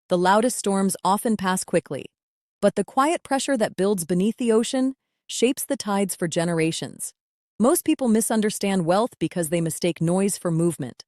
The loudest storms often pass quickly, but the quiet pressure that builds beneath the ocean shapes the tides for generations. Most people misunderstand wealth because they mistake noise for movement.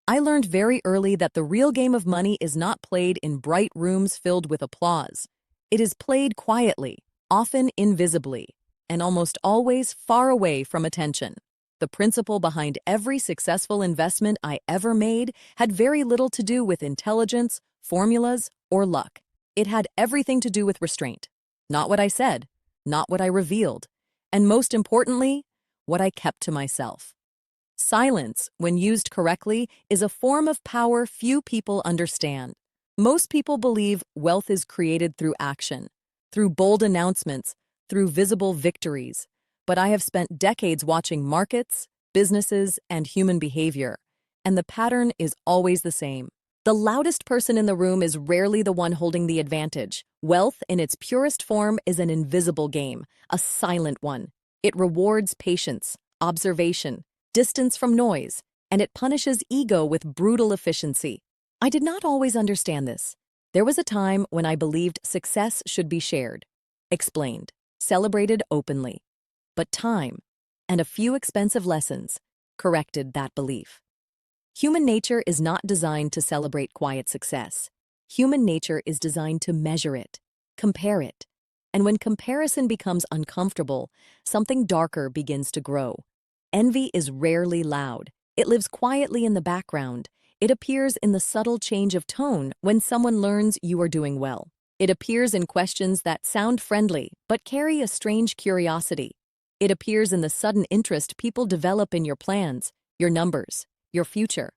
I learned very early that the real game of money is not played in bright rooms filled with applause. It is played quietly, often invisibly, and almost always far away from attention. The principle behind every successful investment I ever made had very little to do with intelligence, formulas, or luck. It had everything to do with restraint. Not what I said, not what I revealed, and most importantly, what I kept to myself. Silence, when used correctly, is a form of power few people understand. Most people believe wealth is created through action, through bold announcements, through visible victories. But I have spent decades watching markets, businesses, and human behavior, and the pattern is always the same. The loudest person in the room is rarely the one holding the advantage. Wealth, in its purest form, is an invisible game, a silent one. It rewards patience, observation, distance from noise, and it punishes ego with brutal efficiency. I did not always understand this. There was a time when I believed success should be shared, explained, celebrated openly. But time, and a few expensive lessons, corrected that belief. Human nature is not designed to celebrate quiet success. Human nature is designed to measure it, compare it. And when comparison becomes uncomfortable, something darker begins to grow. Envy is rarely loud. It lives quietly in the background. It appears in the subtle change of tone when someone learns you are doing well. It appears in questions that sound friendly but carry a strange curiosity. It appears in the sudden interest people develop in your plans, your numbers, your future.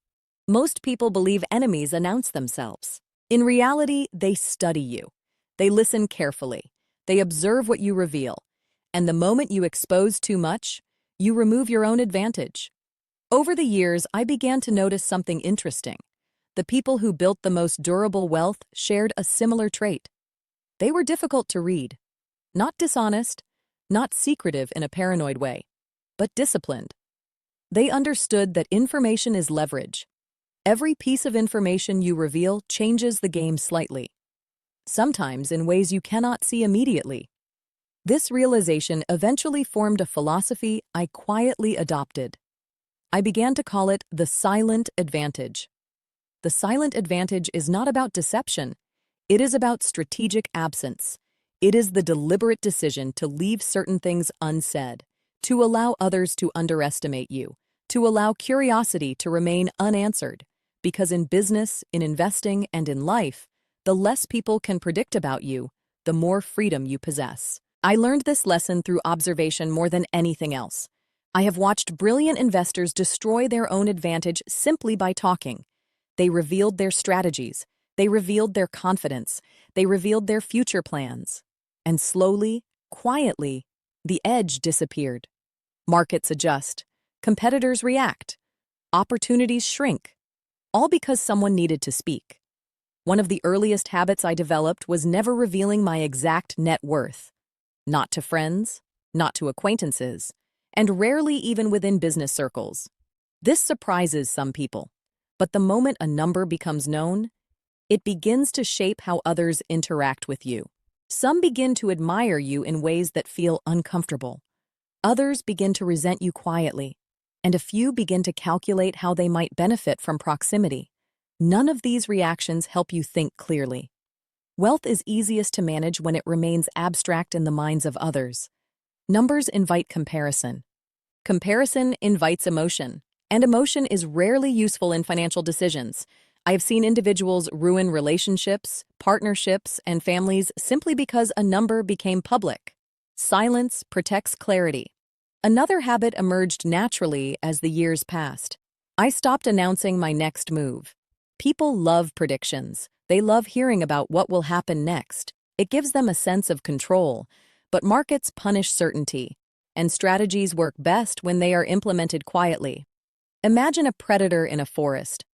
Most people believe enemies announce themselves. In reality, they study you. They listen carefully. They observe what you reveal. And the moment you expose too much, you remove your own advantage. Over the years, I began to notice something interesting. The people who built the most durable wealth shared a similar trait. They were difficult to read. Not dishonest, not secretive in a paranoid way, but disciplined. They understood that information is leverage. Every piece of information you reveal changes the game slightly, sometimes in ways you cannot see immediately. This realization eventually formed a philosophy I quietly adopted. I began to call it the silent advantage. The silent advantage is not about deception. It is about strategic absence. It is the deliberate decision to leave certain things unsaid, to allow others to underestimate you, to allow curiosity to remain unanswered. Because in business, in investing, and in life, the less people can predict about you, the more freedom you possess. I learned this lesson through observation more than anything else. I have watched brilliant investors destroy their own advantage simply by talking. They revealed their strategies. They revealed their confidence. They revealed their future plans. And slowly, quietly, the edge disappeared. Markets adjust. Competitors react. Opportunities shrink. All because someone needed to speak. One of the earliest habits I developed was never revealing my exact net worth. Not to friends, not to acquaintances, and rarely even within business circles. This surprises some people, but the moment a number becomes known, it begins to shape how others interact with you. Some begin to admire you in ways that feel uncomfortable. Others begin to resent you quietly, and a few begin to calculate how they might benefit from proximity. None of these reactions help you think clearly. Wealth is easiest to manage when it remains abstract in the minds of others. Numbers invite comparison. Comparison invites emotion, and emotion is rarely useful in financial decisions. I have seen individuals ruin relationships, partnerships, and families simply because a number became public. Silence protects clarity. Another habit emerged naturally as the years passed. I stopped announcing my next move. People love predictions. They love hearing about what will happen next. It gives them a sense of control. But markets punish certainty, and strategies work best when they are implemented quietly. Imagine a predator in a forest.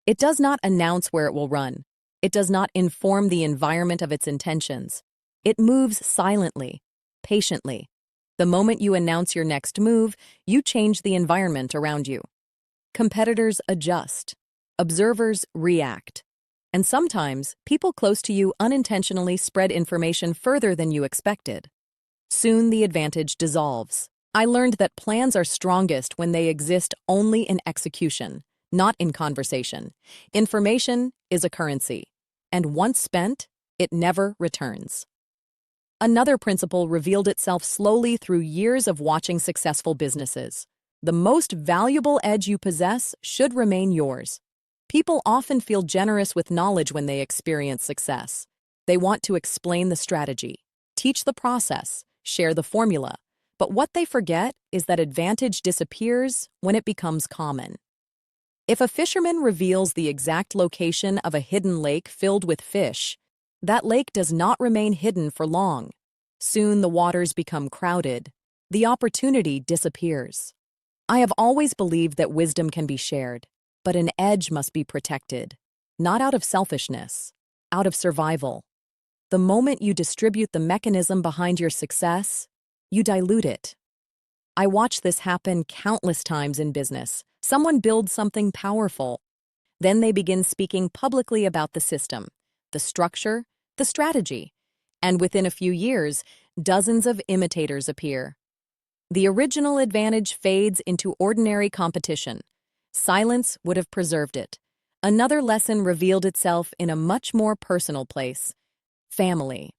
It does not announce where it will run. It does not inform the environment of its intentions. It moves silently, patiently. The moment you announce your next move, you change the environment around you. Competitors adjust. Observers react. And sometimes, people close to you unintentionally spread information further than you expected. Soon the advantage dissolves. I learned that plans are strongest when they exist only in execution, not in conversation. Information is a currency, and once spent, it never returns. Another principle revealed itself slowly through years of watching successful businesses. The most valuable edge you possess should remain yours. People often feel generous with knowledge when they experience success. They want to explain the strategy, teach the process, share the formula. But what they forget is that advantage disappears when it becomes common. If a fisherman reveals the exact location of a hidden lake filled with fish, that lake does not remain hidden for long. Soon the waters become crowded. The opportunity disappears. I have always believed that wisdom can be shared, but an edge must be protected, not out of selfishness, out of survival. The moment you distribute the mechanism behind your success, you dilute it. I watch this happen countless times in business. Someone builds something powerful. Then they begin speaking publicly about the system, the structure, the strategy. And within a few years, dozens of imitators appear. The original advantage fades into ordinary competition. Silence would have preserved it. Another lesson revealed itself in a much more personal place: family.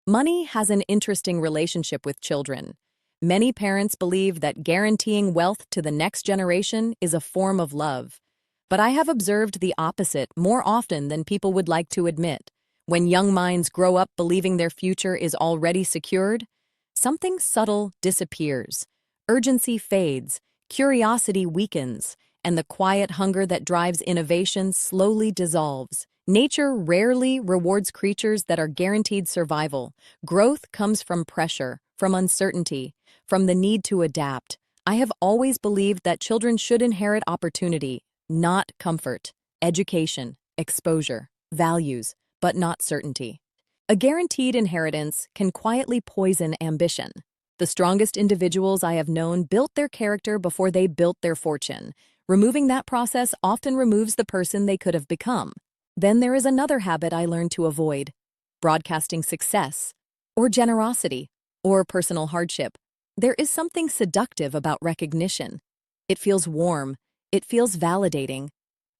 Money has an interesting relationship with children. Many parents believe that guaranteeing wealth to the next generation is a form of love. But I have observed the opposite more often than people would like to admit. When young minds grow up believing their future is already secured, something subtle disappears. Urgency fades, curiosity weakens, and the quiet hunger that drives innovation slowly dissolves. Nature rarely rewards creatures that are guaranteed survival. Growth comes from pressure, from uncertainty, from the need to adapt. I have always believed that children should inherit opportunity, not comfort, education, exposure, values, but not certainty. A guaranteed inheritance can quietly poison ambition. The strongest individuals I have known built their character before they built their fortune. Removing that process often removes the person they could have become. Then there is another habit I learned to avoid: broadcasting success, or generosity, or personal hardship. There is something seductive about recognition. It feels warm, it feels validating.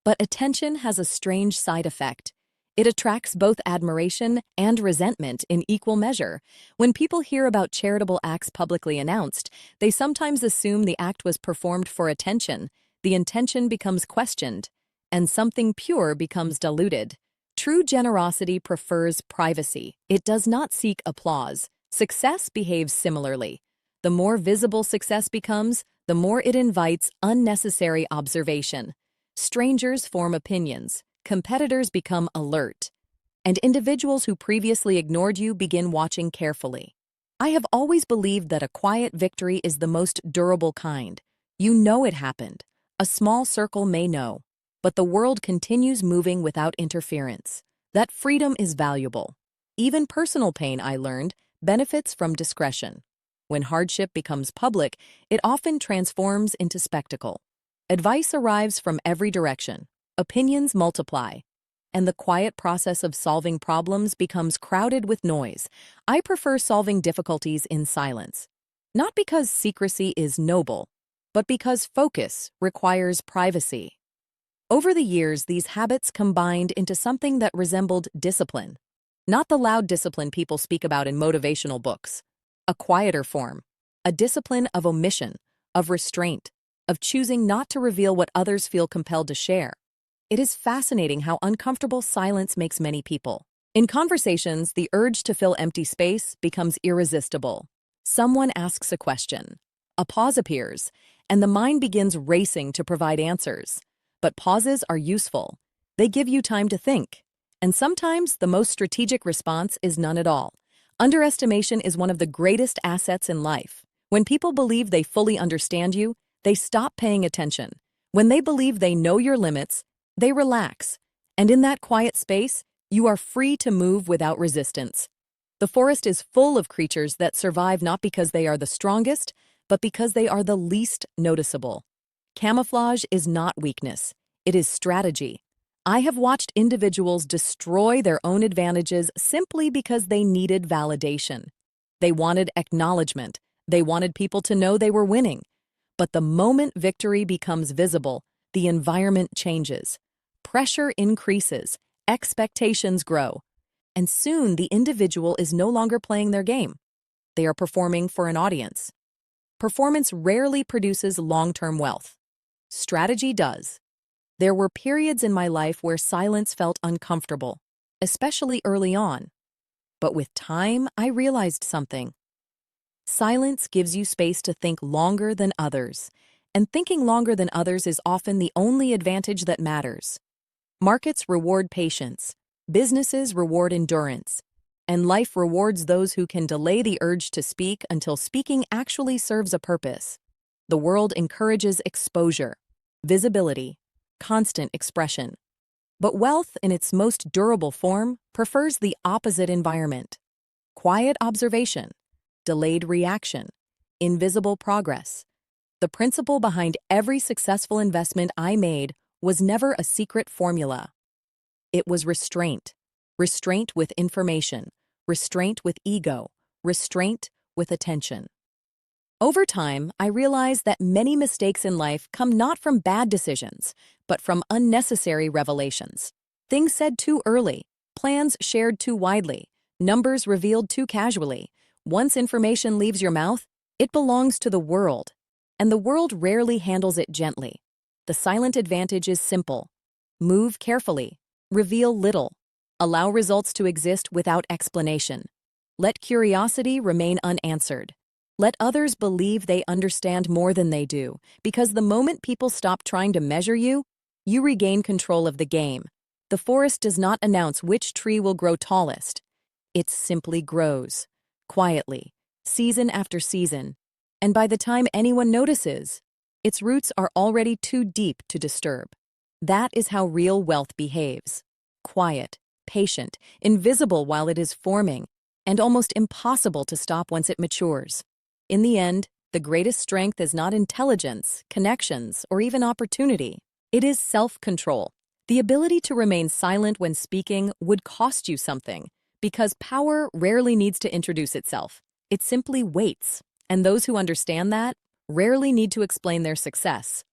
But attention has a strange side effect. It attracts both admiration and resentment in equal measure. When people hear about charitable acts publicly announced, they sometimes assume the act was performed for attention. The intention becomes questioned, and something pure becomes diluted. True generosity prefers privacy. It does not seek applause. Success behaves similarly. The more visible success becomes, the more it invites unnecessary observation. Strangers form opinions, competitors become alert, and individuals who previously ignored you begin watching carefully. I have always believed that a quiet victory is the most durable kind. You know it happened. A small circle may know, but the world continues moving without interference. That freedom is valuable. Even personal pain, I learned, benefits from discretion. When hardship becomes public, it often transforms into spectacle. Advice arrives from every direction. Opinions multiply, and the quiet process of solving problems becomes crowded with noise. I prefer solving difficulties in silence, not because secrecy is noble, but because focus requires privacy. Over the years, these habits combined into something that resembled discipline. Not the loud discipline people speak about in motivational books. A quieter form. A discipline of omission, of restraint, of choosing not to reveal what others feel compelled to share. It is fascinating how uncomfortable silence makes many people. In conversations, the urge to fill empty space becomes irresistible. Someone asks a question. A pause appears, and the mind begins racing to provide answers. But pauses are useful. They give you time to think. And sometimes the most strategic response is none at all. Underestimation is one of the greatest assets in life. When people believe they fully understand you, they stop paying attention. When they believe they know your limits, they relax. And in that quiet space, you are free to move without resistance. The forest is full of creatures that survive not because they are the strongest, but because they are the least noticeable. Camouflage is not weakness. It is strategy. I have watched individuals destroy their own advantages simply because they needed validation. They wanted acknowledgement. They wanted people to know they were winning. But the moment victory becomes visible, the environment changes. Pressure increases, expectations grow, and soon the individual is no longer playing their game. They are performing for an audience. Performance rarely produces long-term wealth. Strategy does. There were periods in my life where silence felt uncomfortable, especially early on. But with time, I realized something. Silence gives you space to think longer than others, and thinking longer than others is often the only advantage that matters. Markets reward patience, businesses reward endurance, and life rewards those who can delay the urge to speak until speaking actually serves a purpose. The world encourages exposure, visibility, constant expression. But wealth, in its most durable form, prefers the opposite environment. Quiet observation, delayed reaction, invisible progress. The principle behind every successful investment I made was never a secret formula. It was restraint. Restraint with information, restraint with ego, restraint with attention. Over time, I realized that many mistakes in life come not from bad decisions, but from unnecessary revelations. Things said too early, plans shared too widely, numbers revealed too casually. Once information leaves your mouth, it belongs to the world, and the world rarely handles it gently. The silent advantage is simple. Move carefully, reveal little, allow results to exist without explanation. Let curiosity remain unanswered. Let others believe they understand more than they do, because the moment people stop trying to measure you, you regain control of the game. The forest does not announce which tree will grow tallest. It simply grows, quietly, season after season, and by the time anyone notices, its roots are already too deep to disturb. That is how real wealth behaves. Quiet, patient, invisible while it is forming, and almost impossible to stop once it matures. In the end, the greatest strength is not intelligence, connections, or even opportunity. It is self-control. The ability to remain silent when speaking would cost you something, because power rarely needs to introduce itself. It simply waits, and those who understand that rarely need to explain their success.